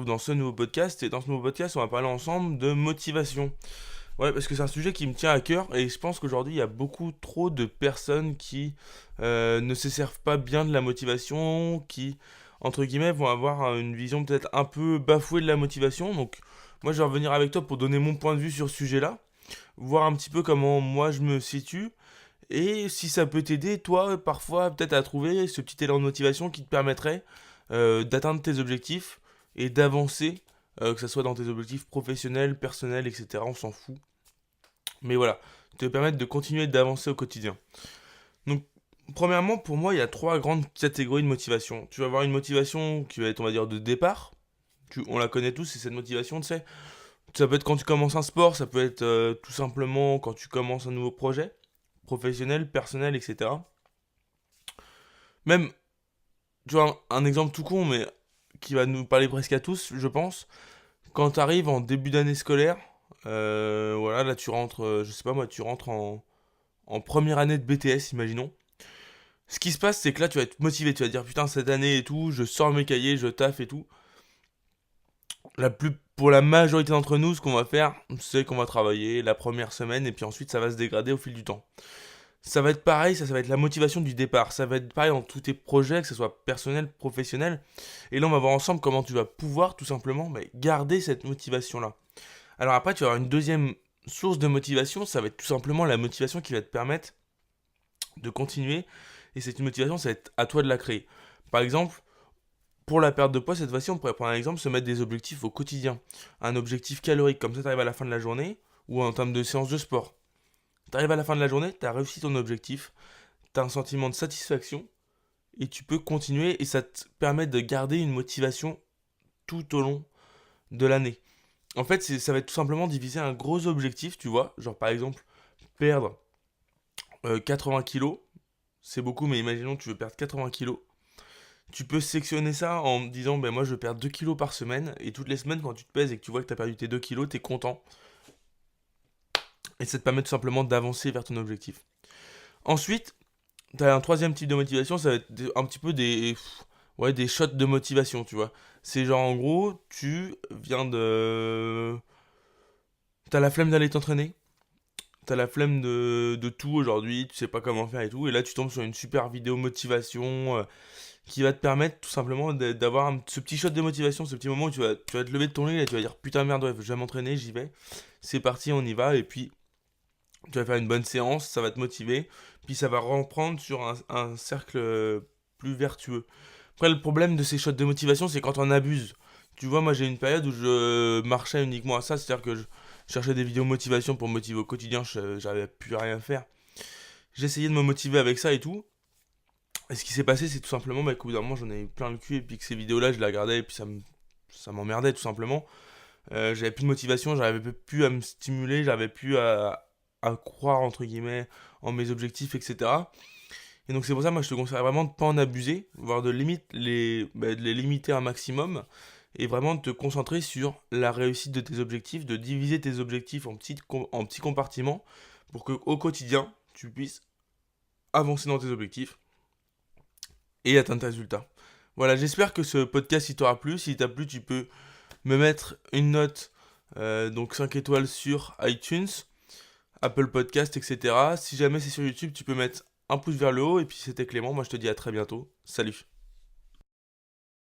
Dans ce nouveau podcast. Et dans ce nouveau podcast, on va parler ensemble de motivation. Ouais, parce que c'est un sujet qui me tient à cœur et je pense qu'aujourd'hui, il y a beaucoup trop de personnes qui ne se servent pas bien de la motivation, qui, entre guillemets, vont avoir une vision peut-être un peu bafouée de la motivation. Donc, moi, je vais revenir avec toi pour donner mon point de vue sur ce sujet-là, voir un petit peu comment moi je me situe et si ça peut t'aider, toi, parfois, peut-être à trouver ce petit élan de motivation qui te permettrait d'atteindre tes objectifs et d'avancer, que ce soit dans tes objectifs professionnels, personnels, etc. On s'en fout. Mais voilà, te permettre de continuer d'avancer au quotidien. Donc, premièrement, pour moi, il y a trois grandes catégories de motivation. Tu vas avoir une motivation qui va être, on va dire, de départ. On la connaît tous, c'est cette motivation, tu sais. Ça peut être quand tu commences un sport, ça peut être tout simplement quand tu commences un nouveau projet, professionnel, personnel, etc. Même, tu vois, un exemple tout con, mais qui va nous parler presque à tous, je pense. Quand tu arrives en début d'année scolaire, voilà, là tu rentres, je sais pas moi, tu rentres en première année de BTS, imaginons. Ce qui se passe, c'est que là tu vas être motivé, tu vas te dire putain, cette année et tout, je sors mes cahiers, je taffe et tout. Pour la majorité d'entre nous, ce qu'on va faire, c'est qu'on va travailler la première semaine et puis ensuite ça va se dégrader au fil du temps. Ça va être pareil, ça va être la motivation du départ. Ça va être pareil dans tous tes projets, que ce soit personnel, professionnel. Et là, on va voir ensemble comment tu vas pouvoir tout simplement garder cette motivation-là. Alors après, tu vas avoir une deuxième source de motivation, ça va être tout simplement la motivation qui va te permettre de continuer. Et cette motivation, ça va être à toi de la créer. Par exemple, pour la perte de poids, cette fois-ci, on pourrait prendre un exemple, se mettre des objectifs au quotidien. Un objectif calorique, comme ça, tu arrives à la fin de la journée, ou en termes de séance de sport. Tu arrives à la fin de la journée, tu as réussi ton objectif, tu as un sentiment de satisfaction, et tu peux continuer, et ça te permet de garder une motivation tout au long de l'année. En fait, ça va être tout simplement diviser un gros objectif, tu vois. Genre, par exemple, perdre 80 kilos. C'est beaucoup, mais imaginons que tu veux perdre 80 kilos. Tu peux sectionner ça en disant, ben moi je veux perdre 2 kilos par semaine. Et toutes les semaines, quand tu te pèses et que tu vois que tu as perdu tes 2 kilos, tu es content. Et ça te permet tout simplement d'avancer vers ton objectif. Ensuite, tu as un troisième type de motivation, ça va être un petit peu ouais, des shots de motivation, tu vois. C'est genre, en gros, tu viens de... T'as la flemme d'aller t'entraîner. T'as la flemme de tout aujourd'hui, tu sais pas comment faire et tout, et là tu tombes sur une super vidéo motivation qui va te permettre tout simplement d'avoir ce petit shot de motivation, ce petit moment où tu vas te lever de ton lit et tu vas dire putain merde, ouais, je vais m'entraîner, j'y vais, c'est parti, on y va, et puis tu vas faire une bonne séance, ça va te motiver, puis ça va reprendre sur un cercle plus vertueux. Après, le problème de ces shots de motivation, c'est quand on abuse. Tu vois, moi j'ai une période où je marchais uniquement à ça, c'est-à-dire que je cherchais des vidéos motivation pour me motiver au quotidien, j'avais plus rien à faire. J'essayais de me motiver avec ça et tout. Et ce qui s'est passé, c'est tout simplement qu'au bout d'un moment, j'en ai eu plein le cul, et puis que ces vidéos-là, je les regardais, et puis ça m'emmerdait tout simplement. J'avais plus de motivation, j'arrivais plus à me stimuler, j'avais plus à croire, entre guillemets, en mes objectifs, etc. Et donc c'est pour ça, moi, je te conseille vraiment de ne pas en abuser, voire de les limiter un maximum, et vraiment de te concentrer sur la réussite de tes objectifs, de diviser tes objectifs en petits compartiments, pour qu'au quotidien, tu puisses avancer dans tes objectifs et atteindre tes résultats. Voilà, j'espère que ce podcast il t'aura plu. S'il t'a plu, tu peux me mettre une note, donc 5 étoiles sur iTunes, Apple Podcast, etc. Si jamais c'est sur YouTube, tu peux mettre un pouce vers le haut. Et puis c'était Clément, moi je te dis à très bientôt. Salut.